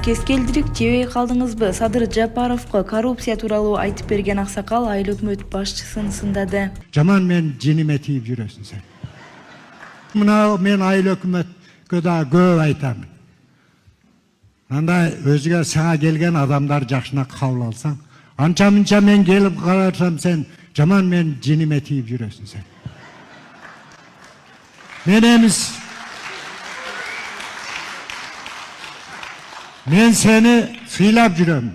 Кескелдирик жебей калдыңызбы? Садыр Жапаровго коррупция тууралуу айтып берген аксакал айыл өкмөт башчысын сындады. Жаман мен жениме тийип жүрөсүң сен. Мына мен айыл өкмөткө да көп айтам. Анда өзүгө сага келген адамдар жакшына кабыл алсаң, анча-мынча мен келип карасам сен жаман мен жениме тийип жүрөсүң сен. Мен эмес. Мен сени сыйлап жүрөм.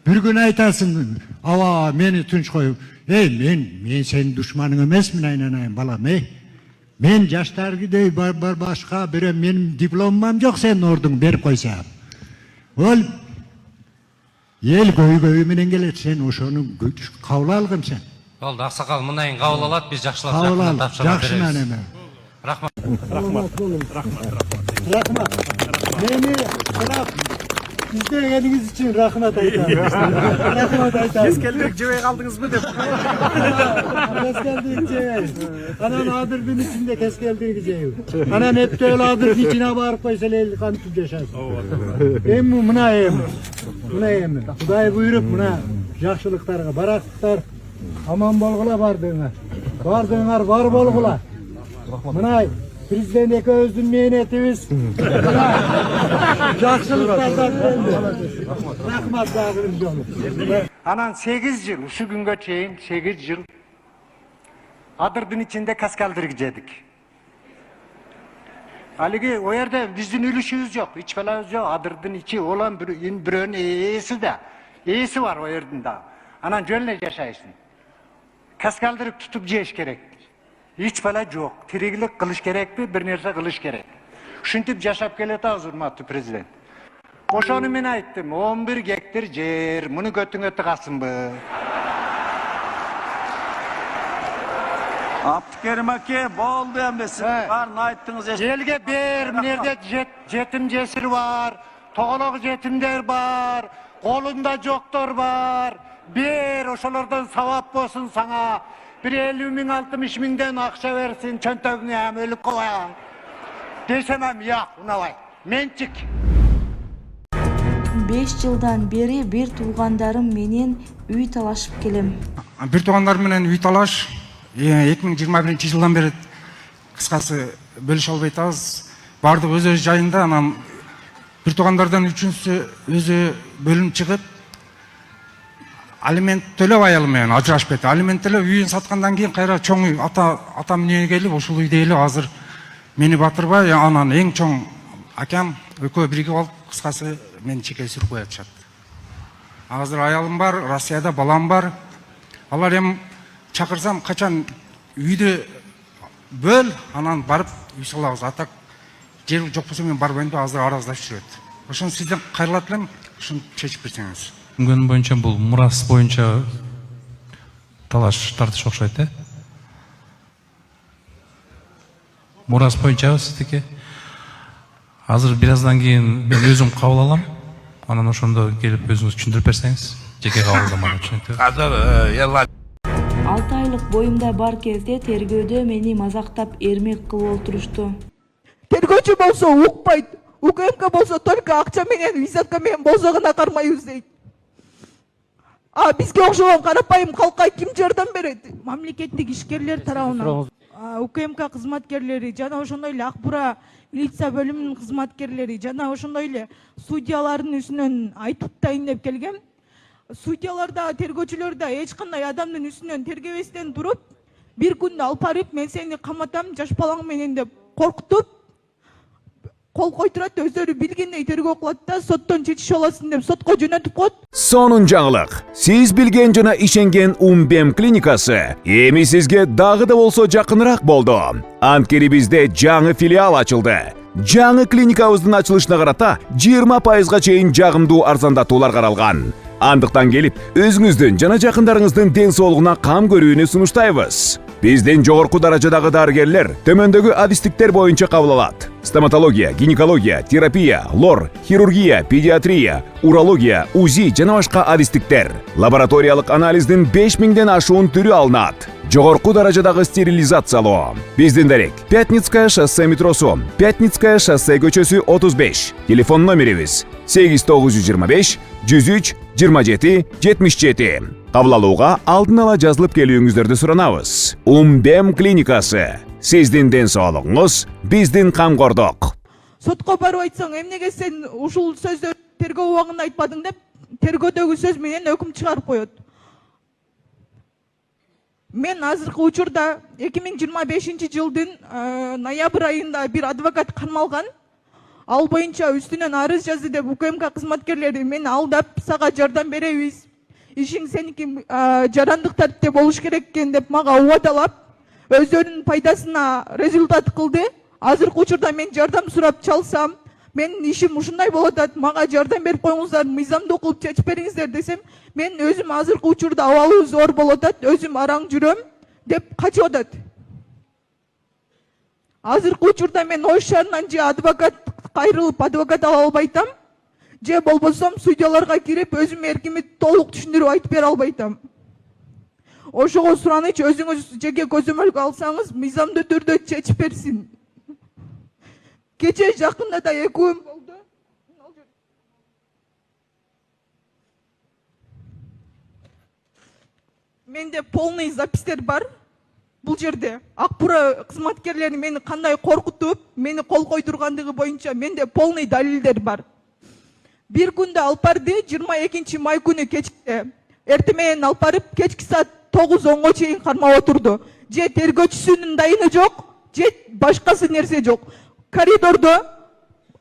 Bir gün айтасың, ава мени тынч коюп, мен сенин душманың эмесмин айнанайын балам, Мен жаштаргидей бар башка бирөө менин дипломум жок сенин ордуң берип койсам. Ол эл көйгөйү менен келет, сен ошону кабыл алгын сен. Болду, аксакал мындайын кабыл алат, биз жакшылап жакшынан тапшырып жакшынан беребиз. эме. Рахмат. Мени кырап издегениңиз үчүн рахмат айтам. Рахмат айтам. Кескелдирик жебей калдыңызбы деп. Кескелдирик жебей. Анан адырдын ичинде кескелдирик жебей. Анан эптөөл адырдын ичине барып койсо эл кантип жашайсың. Эми мына эми. Кудай буйруп мына жакшылыктарга барактар аман болгула бардыңар. Бар болгула. Мына президент экөөбүздүн мээнетибиз жакшылыктардан келди. Рахмат дагы жолу. Анан 8 жыл, ушу күнгө чейин 8 жыл адырдын ичинде кескелдирик жедик. Алиги о жерде биздин үлүшүбүз жок, эч балабыз жок. Адырдын ичи olan бирөөнүн ээси бар о жердин да. Анан жөн эле жашайсың. Кескелдирик тутуп жеш керек. Hiç bala yok. Tirigilik kılış gerekli, bir nerse kılış gerek. Ушинтип жашап келатабыз, урматтуу президент. Ошону мен айттым, 11 гектар жер, муну көтүңө тыгасынбы? Абдыкерим аке, болду эмне сиз баарын айттыңыз. Желге бер, мынерде жетим жесир бар, тоголок жетимдер бар, колунда жоктор бар. Бер, ошолордон сабап болсун сага. Bir 50.000 60.000'den akça versin, çöntөгүңө hem ölüp koyayım. Desemem yok, unabay. Mençik. 5 жылдан бери бир туугандарым менен үй талашып келем. Bir туугандар менен үй талаш 2021 жылдан бери кыскасы бөлүшө албай атабыз. Бардык өз жайында, анан bir туугандардан үчүнчүсү өзү бөлүнүп чыгып алимент төлөп аялы менен ажырашып кетти. Алимент төлөп үйүн саткандан кийин кайра чоң үй атам үйүнө келип ушул үйдө эле азыр мени батырбай, анан эң чоң акам экөө биригип алып кыскасы мени чекей сүрүп коюп атышат. Азыр аялым бар, Россияда балам бар. Алар эми чакырсам качан үйдү бөл, анан барып үй салабыз. Атак жер жок болсо мен барбайм деп азыр араздашып жүрөт. Ошону сизден кайрылат элем, ушуну чечип берсеңиз. Күн боюнча бул мурас боюнча талаш тартыш окшойт, Мурас боюнча сиздики. Азыр бир аздан кийин мен өзүм кабыл алам. Анан ошондо келип өзүңүз түшүндүрүп берсеңиз, жеке кабылдаманы түшүнүктүү. Азыр ялла 6 айлык боюмда бар кезде тергөөдө мени мазактап эрмек кылып отурушту. Тергөөчү болсо укпайт. УКМК болсо только акча менен, визитка менен болсо гана кармайбыз дейт. Бизге окшогон карапайым калкка ким жардам берет? Мамлекеттик ишкерлер тарабынан. УКМК кызматкерлери жана ошондой эле Акбура милиция бөлүмүнүн кызматкерлери жана ошондой эле судьялардын үстүнөн айтып атайын деп келгем. Судьялар да, тергөөчүлөр да эч кандай адамдын үстүнөн тергебестен туруп, бир күндө алып барып, мен сени каматам жаш балаң менен деп коркутуп, кол койдурат, өздөрү билгендей тергөө кылат да, соттон чечише аласың деп сотко жөнөтүп коет. Сонун жаңылык. Сиз билген жана ишенген Умбем клиникасы эми сизге дагы да болсо жакыныраак болду. Анткени бизде жаңы филиал ачылды. Жаңы клиникабыздын ачылышына карата 20%га чейин жагымдуу арзандатуулар каралган. Андыктан келип, өзүңүздүн жана жакындарыңыздын ден соолугуна кам көрүүнү сунуштайбыз. Биздин жогорку даражадагы дарыгерлер төмөндөгү адистиктер боюнча кабыл алат. стоматология, гинекология, терапия, лор, хирургия, педиатрия, урология, УЗИ жана башка адистиктер. Лабораториялык анализдин 5000ден ашуун түрү алынат. Жогорку даражадагы стерилизациялоо. Биздин дарек: Пятницкое шоссе метросу, Пятницкое шоссе көчөсү 35. Телефон номерибиз 8925 103 27 77. Кабыл алууга алдын ала жазылып келүүңүздөрдү суранабыз. Умбем клиникасы. Сиздин ден соолугуңуз, биздин камкордук. Сотко барып айтсаң, эмнеге сен ушул сөздөрдү тергөө убагында айтпадың деп, тергөөдөгү сөз менен өкүм чыгарып коет. Мен азыркы учурда 2025-жылдын ноябрь айында бир адвокат кармалган. Ал боюнча үстүнөн арыз жазды деп УКМК кызматкерлери мени алдап, сага жардам беребиз. Ишиң сеники жарандык тартипте болуш керек экен деп мага убадалап, өздөрүнүн пайдасына результат кылды. Азыркы учурда мен жардам сурап чалсам, менин ишим ушундай болуп атат, мага жардам берип коюңуздар, мыйзамдуу кылып чечип бериңиздер десем, мен өзүм азыркы учурда абалым зор болуп атат, өзүм араң жүрөм деп качып атат. Азыркы учурда мен Ош шаарынан же адвокат кайрылып адвокат ала албайтам, же болбосом судьяларга кирип өзүм эркимди толук түшүндүрүп айтып бере албайтам. Ошого сураныч, өзүңүз жеке көзөмөлгө алсаңыз, мыйзамдуу түрдө чечип берсин. Кече жакында да экөөм болду. Менде полный запистер бар. Бул жерде Акбура кызматкерлери мени кандай коркутуп, мени кол койдургандыгы боюнча менде полный далилдер бар. Бир күндө алып барды, 22 май күнү кечке. Эртең менен алып барып, кечки саат 9-10го чейин кармап отурду. Же тергөөчүсүнүн дайыны жок, же башкасы нерсе жок. Коридордо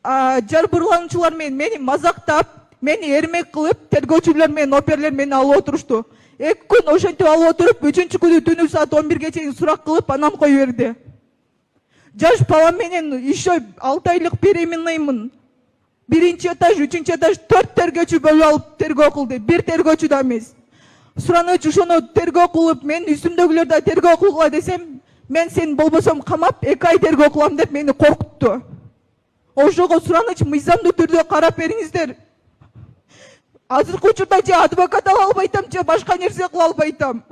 жарбырлануучулар менен мени мазактап, мени эрмек кылып, тергөөчүлөр менен оперлер мени алып отурушту. 2 күн ошентип алып отуруп, 3-чү күнү түнү саат 11ге чейин сурак кылып, анан кой берди. Жаш балам менен еще 6 айлык беременныймын. 1-чи этаж, 3-чү этаж 4 тергөөчү бөлүп алып тергөө кылды. Бир тергөөчү да эмес. Сураныч ошону тергөө кылып, мен үстүмдөгүлөр да тергөө кылгыла десем, мен сен болбосом камап 2 ай тергөө кылам деп мени коркутту. Ошого сураныч, мыйзамдуу түрдө карап бериңиздер. Азыркы учурда же адвокат ала албайтам, же башка нерсе кыла албайтам.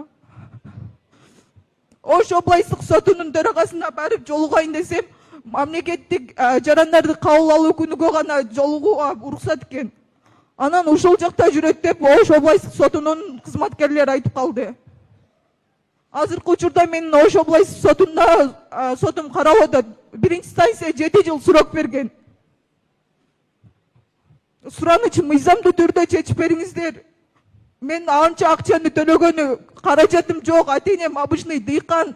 Ош областык сотунун төрагасына барып жолугайын десем, мамлекеттик жарандарды кабыл алуу күнүгө гана жолугууга уруксат экен. Анан ушул жакта жүрөт деп Ош областык сотунун кызматкерлери айтып калды. Азыркы учурда менин Ош областык сотунда сотум карап атат. 1-чи станция 7 жыл сурак берген. Сураныч, мыйзамдуу түрдө чечип бериңиздер. Мен анча акчаны төлөгөнү каражатым жок, ата-энем обычный дыйкан.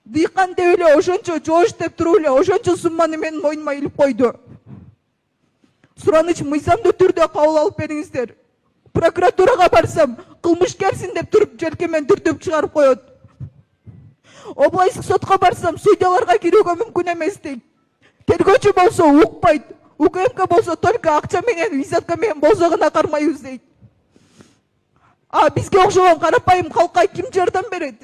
Дыйкан деп эле ошончо жоош деп туруп эле ошончо сумманы менин мойнума илип койду. Сураныч, мыйзамдуу түрдө кабыл алып бериңиздер. Прокуратурага барсам, кылмышкерсиң деп туруп желкемен түртүп чыгарып коет. Областык сотко барсам, судьяларга кирүүгө мүмкүн эмес дейт. Тергөөчү болсо укпайт. УКМК болсо только акча менен, визитка менен болсо гана кармайбыз дейт. Бизге окшогон карапайым калкка ким жардам берет?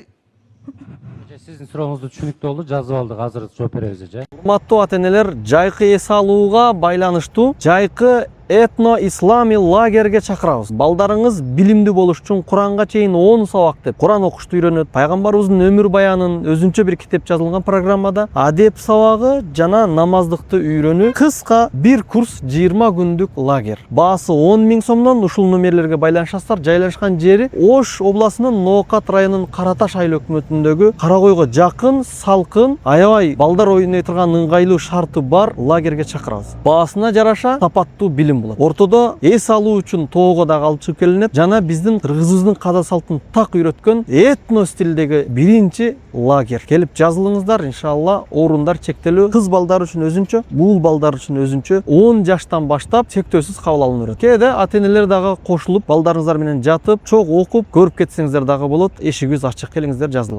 Сиздин сурооңузду түшүнүктүү болду, жазып алдык, азыр жооп беребиз же. Урматтуу ата-энелер, жайкы эс алууга байланыштуу жайкы этно-ислами лагерге чакырабыз. Балдарыңыз билимдүү болуш үчүн Куранга чейин 10 сабак деп Куран окушту үйрөнөт. Пайгамбарыбыздын өмүр баянын өзүнчө бир китеп жазылган программада адеп сабагы жана намаздыкты үйрөнүү кыска бир курс 20 күндүк лагерь. Баасы 10 000 сомдон. Ушул номерлерге байланышасыздар. Жайлашкан жери Ош областынын Ноокат районунун Караташ айыл өкмөтүндөгү Карагойго жакын, салкын, аябай балдар ойной турган ыңгайлуу шарты бар лагерге чакырабыз. Баасына жараша сапаттуу билим. Ортодо эс алуу үчүн тоого дагы алып чыгып келинет жана биздин кыргызыбыздын када салтын так үйрөткөн этно стилдеги биринчи лагерь. Келип жазылыңыздар, иншалла. Орундар чектелүү. Кыз балдар үчүн өзүнчө, уул балдар үчүн өзүнчө 10 жаштан баштап чектөөсүз кабыл алынат. Кээде ата-энелер дагы кошулуп, балдарыңыздар менен жатып, чогуу окуп, көрүп кетсеңиздер дагы болот. Эшигибиз ачык, келиңиздер, жазылыңыздар.